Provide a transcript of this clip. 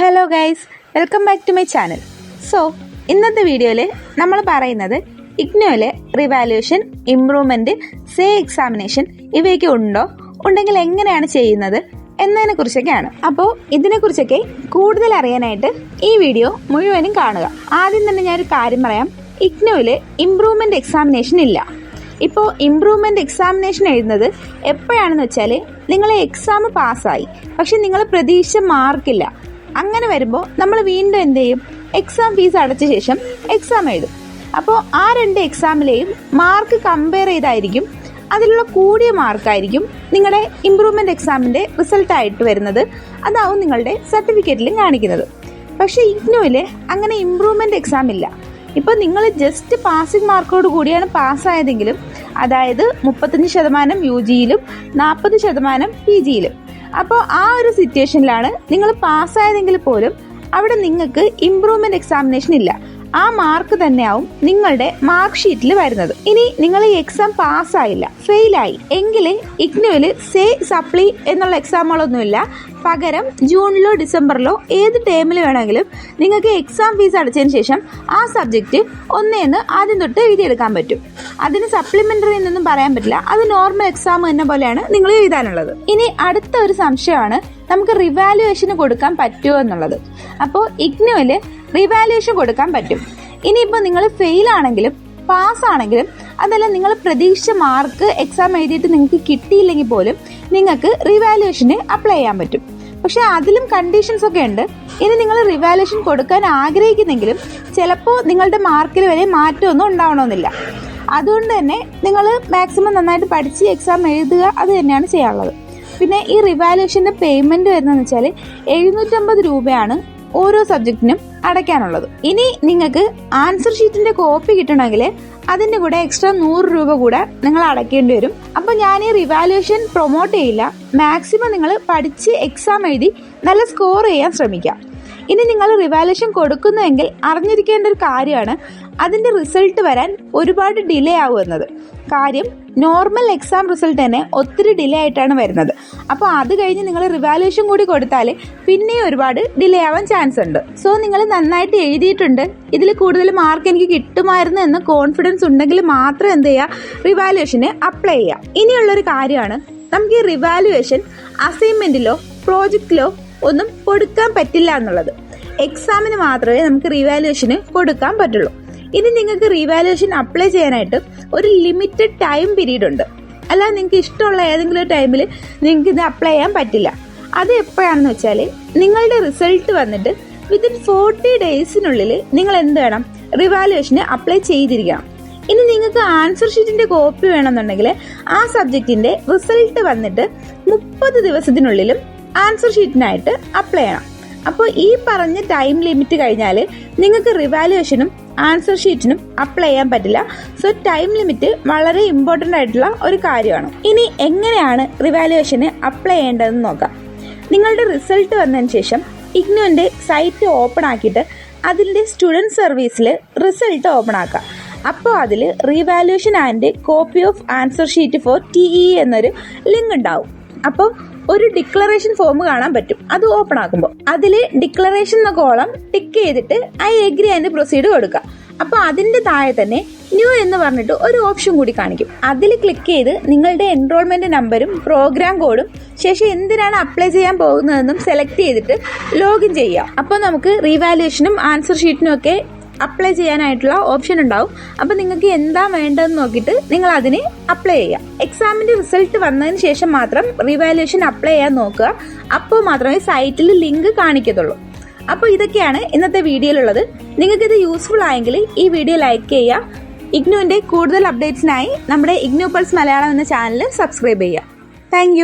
Hello guys, welcome back to my channel. So ഇന്നത്തെ വീഡിയോയിൽ നമ്മൾ പറയുന്നത് ഇഗ്നോയിലെ റിവാലുവേഷൻ, ഇംപ്രൂവ്മെൻറ്റ്, സേ എക്സാമിനേഷൻ ഇവയൊക്കെ ഉണ്ടെങ്കിൽ എങ്ങനെയാണ് ചെയ്യുന്നത് എന്നതിനെ കുറിച്ചൊക്കെയാണ്. അപ്പോൾ ഇതിനെക്കുറിച്ചൊക്കെ കൂടുതൽ അറിയാനായിട്ട് ഈ വീഡിയോ മുഴുവനും കാണുക. ആദ്യം തന്നെ ഞാനൊരു കാര്യം പറയാം. ഇഗ്നോയിൽ ഇംപ്രൂവ്മെൻറ്റ് എക്സാമിനേഷൻ ഇല്ല. ഇപ്പോൾ ഇംപ്രൂവ്മെൻറ്റ് എക്സാമിനേഷൻ എഴുതുന്നത് എപ്പോഴാണെന്ന് വെച്ചാൽ നിങ്ങൾ എക്സാം പാസ്സായി, പക്ഷെ നിങ്ങൾ പ്രതീക്ഷിച്ച മാർക്കില്ല. അങ്ങനെ വരുമ്പോൾ നമ്മൾ വീണ്ടും എന്ത് ചെയ്യും? എക്സാം ഫീസ് അടച്ച ശേഷം എക്സാം എഴുതും. അപ്പോൾ ആ രണ്ട് എക്സാമിലെയും മാർക്ക് കമ്പയർ ചെയ്തായിരിക്കും അതിലുള്ള കൂടിയ മാർക്കായിരിക്കും നിങ്ങളുടെ ഇംപ്രൂവ്മെൻറ്റ് എക്സാമിൻ്റെ റിസൾട്ടായിട്ട് വരുന്നത്. അതാവും നിങ്ങളുടെ സർട്ടിഫിക്കറ്റിലും കാണിക്കുന്നത്. പക്ഷേ ഇഗ്നോയിൽ അങ്ങനെ ഇംപ്രൂവ്മെൻറ്റ് എക്സാം ഇല്ല. ഇപ്പോൾ നിങ്ങൾ ജസ്റ്റ് പാസിംഗ് മാർക്കോട് കൂടിയാണ് പാസ്സായതെങ്കിലും, അതായത് 35% UGയിലും 40% PGയിലും. അപ്പോൾ ആ ഒരു സിറ്റുവേഷനിലാണ് നിങ്ങൾ പാസ്സായതെങ്കിൽ പോലും അവിടെ നിങ്ങൾക്ക് ഇംപ്രൂവ്മെൻറ്റ് എക്സാമിനേഷൻ ഇല്ല. ആ മാർക്ക് തന്നെയാവും നിങ്ങളുടെ മാർക്ക് ഷീറ്റിൽ വരുന്നത്. ഇനി നിങ്ങൾ ഈ എക്സാം പാസ്സായില്ല, ഫെയിലായി എങ്കിൽ ഇഗ്നോയിൽ സേ സപ്ലി എന്നുള്ള എക്സാമുകളൊന്നുമില്ല. പകരം ജൂണിലോ ഡിസംബറിലോ ഏത് ടൈമിൽ വേണമെങ്കിലും നിങ്ങൾക്ക് എക്സാം ഫീസ് അടച്ചതിന് ശേഷം ആ സബ്ജക്റ്റ് ഒന്നേന്ന് ആദ്യം തൊട്ട് എഴുതിയെടുക്കാൻ പറ്റും. അതിന് സപ്ലിമെൻ്ററി എന്നൊന്നും പറയാൻ പറ്റില്ല. അത് നോർമൽ എക്സാം എന്ന പോലെയാണ് നിങ്ങൾ എഴുതാനുള്ളത്. ഇനി അടുത്ത ഒരു സംശയമാണ്, നമുക്ക് റിവാലുവേഷന് കൊടുക്കാൻ പറ്റുമോ എന്നുള്ളത്. അപ്പോൾ ഇഗ്നോയിൽ റിവാലുവേഷൻ കൊടുക്കാൻ പറ്റും. ഇനിയിപ്പോൾ നിങ്ങൾ ഫെയിൽ ആണെങ്കിലും പാസ്സാണെങ്കിലും, അതല്ല നിങ്ങൾ പ്രതീക്ഷിച്ച മാർക്ക് എക്സാം എഴുതിയിട്ട് നിങ്ങൾക്ക് കിട്ടിയില്ലെങ്കിൽ പോലും നിങ്ങൾക്ക് റിവാലുവേഷന് അപ്ലൈ ചെയ്യാൻ പറ്റും. പക്ഷെ അതിലും കണ്ടീഷൻസ് ഒക്കെ ഉണ്ട്. ഇനി നിങ്ങൾ റിവാലുവേഷൻ കൊടുക്കാൻ ആഗ്രഹിക്കുന്നെങ്കിലും ചിലപ്പോൾ നിങ്ങളുടെ മാർക്കിൽ വരെ മാറ്റമൊന്നും ഉണ്ടാവണമെന്നില്ല. അതുകൊണ്ട് തന്നെ നിങ്ങൾ മാക്സിമം നന്നായിട്ട് പഠിച്ച് എക്സാം എഴുതുക, അത് തന്നെയാണ് ചെയ്യാനുള്ളത്. പിന്നെ ഈ റിവാലുവേഷൻ്റെ പേയ്മെൻറ്റ് വരുന്നതെന്ന് വെച്ചാൽ 750 രൂപയാണ് ഓരോ സബ്ജക്റ്റിനും അടയ്ക്കാനുള്ളത്. ഇനി നിങ്ങൾക്ക് ആൻസർ ഷീറ്റിന്റെ കോപ്പി കിട്ടണമെങ്കിൽ അതിന്റെ കൂടെ എക്സ്ട്രാ 100 രൂപ കൂടെ നിങ്ങൾ അടയ്ക്കേണ്ടി വരും. അപ്പോൾ ഞാൻ ഈ റിവാലുവേഷൻ പ്രൊമോട്ട് ചെയ്യില്ല. മാക്സിമം നിങ്ങൾ പഠിച്ച് എക്സാം എഴുതി നല്ല സ്കോർ ചെയ്യാൻ ശ്രമിക്കാം. ഇനി നിങ്ങൾ റിവാലുവേഷൻ കൊടുക്കുന്നുവെങ്കിൽ അറിഞ്ഞിരിക്കേണ്ട ഒരു കാര്യമാണ്, അതിന്റെ റിസൾട്ട് വരാൻ ഒരുപാട് ഡിലേ ആവുമെന്നത്. കാര്യം നോർമൽ എക്സാം റിസൾട്ട് തന്നെ ഒത്തിരി ഡിലേ ആയിട്ടാണ് വരുന്നത്. അപ്പോൾ അത് കഴിഞ്ഞ് നിങ്ങൾ റിവാലുവേഷൻ കൂടി കൊടുത്താൽ പിന്നെയും ഒരുപാട് ഡിലേ ആവാൻ ചാൻസ് ഉണ്ട്. സോ നിങ്ങൾ നന്നായിട്ട് എഴുതിയിട്ടുണ്ട്, ഇതിൽ കൂടുതൽ മാർക്ക് എനിക്ക് കിട്ടുമായിരുന്നു എന്ന കോൺഫിഡൻസ് ഉണ്ടെങ്കിൽ മാത്രം എന്ത് ചെയ്യുക, റിവാലുവേഷന് അപ്ലൈ ചെയ്യുക. ഇനിയുള്ളൊരു കാര്യമാണ്, നമുക്ക് ഈ റിവാലുവേഷൻ അസൈൻമെന്റിലോ പ്രോജക്റ്റിലോ ഒന്നും കൊടുക്കാൻ പറ്റില്ല എന്നുള്ളത്. എക്സാമിന് മാത്രമേ നമുക്ക് റിവാലുവേഷന് കൊടുക്കാൻ പറ്റുള്ളൂ. ഇനി നിങ്ങൾക്ക് റിവാലുവേഷൻ അപ്ലൈ ചെയ്യാനായിട്ട് ഒരു ലിമിറ്റഡ് ടൈം പീരീഡ് ഉണ്ട്. അല്ലാതെ നിങ്ങൾക്ക് ഇഷ്ടമുള്ള ഏതെങ്കിലും ഒരു ടൈമിൽ നിങ്ങൾക്ക് ഇത് അപ്ലൈ ചെയ്യാൻ പറ്റില്ല. അത് എപ്പോഴാണെന്ന് വെച്ചാൽ നിങ്ങളുടെ റിസൾട്ട് വന്നിട്ട് വിത്തിൻ 40 ഡേയ്സിനുള്ളിൽ നിങ്ങൾ എന്ത് വേണം, റിവാലുവേഷന് അപ്ലൈ ചെയ്തിരിക്കണം. ഇനി നിങ്ങൾക്ക് ആൻസർ ഷീറ്റിന്റെ കോപ്പി വേണമെന്നുണ്ടെങ്കിൽ ആ സബ്ജക്റ്റിന്റെ റിസൾട്ട് വന്നിട്ട് 30 ദിവസത്തിനുള്ളിലും ആൻസർ ഷീറ്റിനായിട്ട് അപ്ലൈ ചെയ്യണം. അപ്പോൾ ഈ പറഞ്ഞ ടൈം ലിമിറ്റ് കഴിഞ്ഞാൽ നിങ്ങൾക്ക് റിവാലുവേഷനും ആൻസർ ഷീറ്റിനും അപ്ലൈ ചെയ്യാൻ പറ്റില്ല. സോ ടൈം ലിമിറ്റ് വളരെ ഇമ്പോർട്ടൻ്റ് ആയിട്ടുള്ള ഒരു കാര്യമാണ്. ഇനി എങ്ങനെയാണ് റിവാലുവേഷന് അപ്ലൈ ചെയ്യേണ്ടതെന്ന് നോക്കാം. നിങ്ങളുടെ റിസൾട്ട് വന്നതിന് ശേഷം ഇഗ്നോന്റെ സൈറ്റ് ഓപ്പൺ ആക്കിയിട്ട് അതിൻ്റെ സ്റ്റുഡൻറ് സർവീസിൽ റിസൾട്ട് ഓപ്പൺ ആക്കുക. അപ്പോൾ അതിൽ revaluation and copy of answer sheet for TE എന്നൊരു ലിങ്ക് ഉണ്ടാവും. അപ്പോൾ ഒരു ഡിക്ലറേഷൻ ഫോം കാണാൻ പറ്റും. അത് ഓപ്പൺ ആക്കുമ്പോൾ അതിൽ ഡിക്ലറേഷൻ എന്ന കോളം ടിക്ക് ചെയ്തിട്ട് ഐ എഗ്രി ആൻഡ് പ്രൊസീഡ് കൊടുക്കുക. അപ്പോൾ അതിൻ്റെ താഴെ തന്നെ ന്യൂ എന്ന് പറഞ്ഞിട്ട് ഒരു ഓപ്ഷൻ കൂടി കാണിക്കും. അതിൽ ക്ലിക്ക് ചെയ്ത് നിങ്ങളുടെ എൻറോൾമെന്റ് നമ്പരും പ്രോഗ്രാം കോഡും ശേഷം എന്തിനാണ് അപ്ലൈ ചെയ്യാൻ പോകുന്നതെന്നും സെലക്ട് ചെയ്തിട്ട് ലോഗിൻ ചെയ്യാം. അപ്പോൾ നമുക്ക് റിവാലുവേഷനും ആൻസർ ഷീറ്റിനും ഒക്കെ അപ്ലൈ ചെയ്യാനായിട്ടുള്ള ഓപ്ഷൻ ഉണ്ടാവും. അപ്പോൾ നിങ്ങൾക്ക് എന്താ വേണ്ടതെന്ന് നോക്കിയിട്ട് നിങ്ങൾ അതിന് അപ്ലൈ ചെയ്യാം. എക്സാമിന്റെ റിസൾട്ട് വന്നതിന് ശേഷം മാത്രം റിവാലുവേഷൻ അപ്ലൈ ചെയ്യാൻ നോക്കുക. അപ്പോൾ മാത്രമേ സൈറ്റിൽ ലിങ്ക് കാണിക്കത്തുള്ളൂ. അപ്പോൾ ഇതൊക്കെയാണ് ഇന്നത്തെ വീഡിയോയിലുള്ളത്. നിങ്ങൾക്ക് ഇത് യൂസ്ഫുൾ ആയെങ്കിൽ ഈ വീഡിയോ ലൈക്ക് ചെയ്യുക. ഇഗ്നോന്റെ കൂടുതൽ അപ്ഡേറ്റ്സിനായി നമ്മുടെ ഇഗ്നോ പൾസ് മലയാളം എന്ന ചാനൽ സബ്സ്ക്രൈബ് ചെയ്യുക. താങ്ക്